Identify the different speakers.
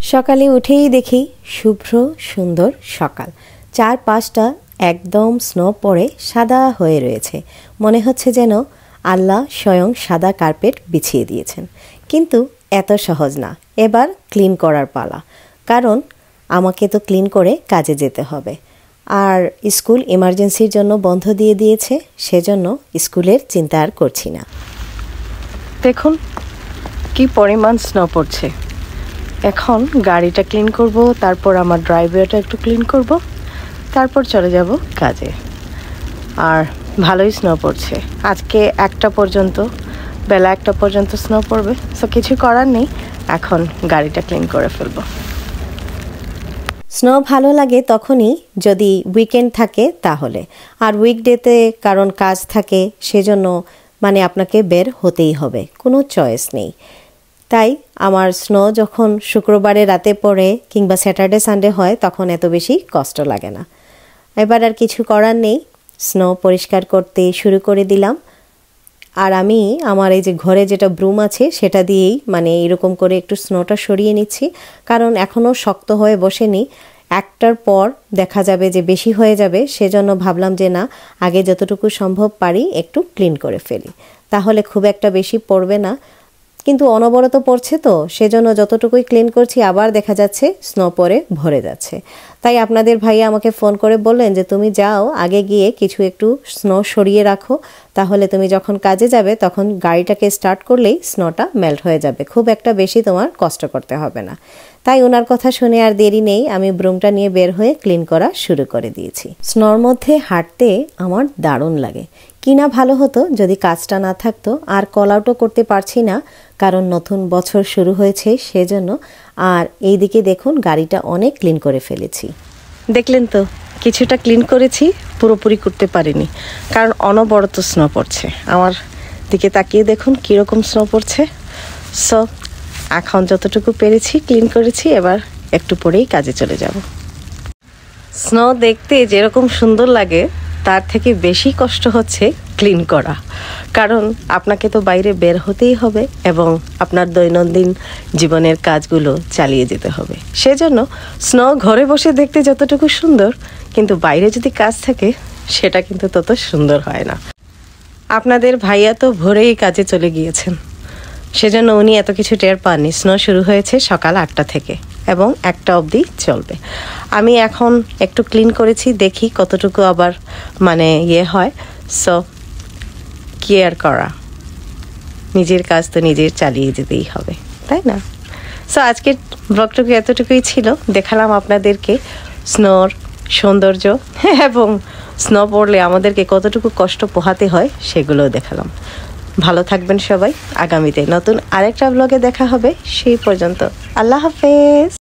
Speaker 1: সকালে উঠেই দেখি শুভ্র সুন্দর সকাল, চারপাশটা একদম স্নো পড়ে সাদা হয়ে রয়েছে। মনে হচ্ছে যেন আল্লাহ স্বয়ং সাদা কার্পেট বিছিয়ে দিয়েছেন। কিন্তু এত সহজ না, এবার ক্লিন করার পালা, কারণ আমাকে তো ক্লিন করে কাজে যেতে হবে। আর স্কুল ইমার্জেন্সির জন্য বন্ধ দিয়ে দিয়েছে, সেজন্য স্কুলের চিন্তা আর করছি না।
Speaker 2: দেখুন কি পরিমাণ স্নো পড়ছে। এখন গাড়িটা ক্লিন করব, তারপর আমার ড্রাইভওয়েটা একটু ক্লিন করব, তারপর চলে যাব কাজে। আর ভালোই স্নো পড়ছে, আজকে বেলা 1টা পর্যন্ত স্নো পড়বে। সো কিছু করার নেই, এখন গাড়িটা ক্লিন করে ফেলবো।
Speaker 1: স্নো ভালো লাগে তখনই যদি উইকেন্ড থাকে তাহলে, আর উইকডেতে কারণ কাজ থাকে, সেজন্য আপনাকে বের হতেই হবে, কোনো চয়েস নেই। তাই আমার স্নো যখন শুক্রবারে রাতে পড়ে কিংবা স্যাটারডে সানডে হয়, তখন এত বেশি কষ্ট লাগে না। এবার আর কিছু করার নেই, স্নো পরিষ্কার করতে শুরু করে দিলাম। আর আমি আমার এই যে ঘরে যেটা ব্রুম আছে সেটা দিয়েই এরকম করে একটু স্নোটা সরিয়ে নিচ্ছি, কারণ এখনও শক্ত হয়ে বসেনি। একটার পর দেখা যাবে যে বেশি হয়ে যাবে, সেজন্য ভাবলাম যে না, আগে যতটুকু সম্ভব পারি একটু ক্লিন করে ফেলি, তাহলে খুব একটা বেশি পড়বে না। কিন্তু অনবরত পড়ছে তো, সেজন্য যতটুকুই ক্লিন করছি আবার দেখা যাচ্ছে স্নো পরে ভরে যাচ্ছে। তাই আপনাদের ভাইয়া আমাকে ফোন করে বললেন যে তুমি যাও, আগে গিয়ে কিছু একটু স্নো সরিয়ে রাখো, তাহলে তুমি যখন কাজে যাবে তখন গাড়িটাকে স্টার্ট করলেই স্নোটা মেল্ট হয়ে যাবে, খুব একটা বেশি তোমার কষ্ট করতে হবে না। তাই ওনার কথা শুনে আর দেরি নেই, আমি ব্রুমটা নিয়ে বের হয়ে ক্লিন করা শুরু করে দিয়েছি। স্নোর মধ্যে হাঁটতে আমার দারুণ লাগে। কিনা ভালো হতো যদি কাজটা না থাকতো, আর কল আউটও করতে পারছি না কারণ নতুন বছর শুরু হয়েছে সেজন্য। আর এইদিকে দেখুন গাড়িটা অনেক ক্লিন করে ফেলেছি।
Speaker 2: দেখলেন তো, কিছুটা ক্লিন করেছি, পুরোপুরি করতে পারিনি কারণ অনবরত স্নো পড়ছে। আমার দিকে তাকিয়ে দেখুন কীরকম স্নো পড়ছে। সো এখন যতটুকু পেরেছি ক্লিন করেছি, এবার একটু পরেই কাজে চলে যাব। স্নো দেখতে যেরকম সুন্দর লাগে, তার থেকে বেশি কষ্ট হচ্ছে ক্লিন করা, কারণ আপনাকে তো বাইরে বের হতেই হবে এবং আপনার দৈনন্দিন জীবনের কাজগুলো চালিয়ে যেতে হবে। সেজন্য স্নো ঘরে বসে দেখতে যতটুকু সুন্দর, কিন্তু বাইরে যদি কাজ থাকে সেটা কিন্তু তত সুন্দর হয় না। আপনাদের ভাইয়া তো ভোরেই কাজে চলে গিয়েছেন, সেজন্য উনি এত কিছু টের পাননি। স্নো শুরু হয়েছে সকাল 8টা থেকে এবং 1টা অবধি চলবে। আমি এখন একটু ক্লিন করেছি, দেখি কতটুকু আবার হয়। সো কেয়ার করা, নিজের কাজ তো নিজের চালিয়ে যেতেই হবে, তাই না? সো আজকের ব্লগটুকু এতটুকুই ছিল, দেখালাম আপনাদেরকে স্নোর সৌন্দর্য এবং স্নো পড়লে আমাদেরকে কতটুকু কষ্ট পোহাতে হয় সেগুলোও দেখালাম। ভালো থাকবেন সবাই, আগামীতে নতুন আরেকটা ব্লগে দেখা হবে। সেই পর্যন্ত আল্লাহ হাফেজ।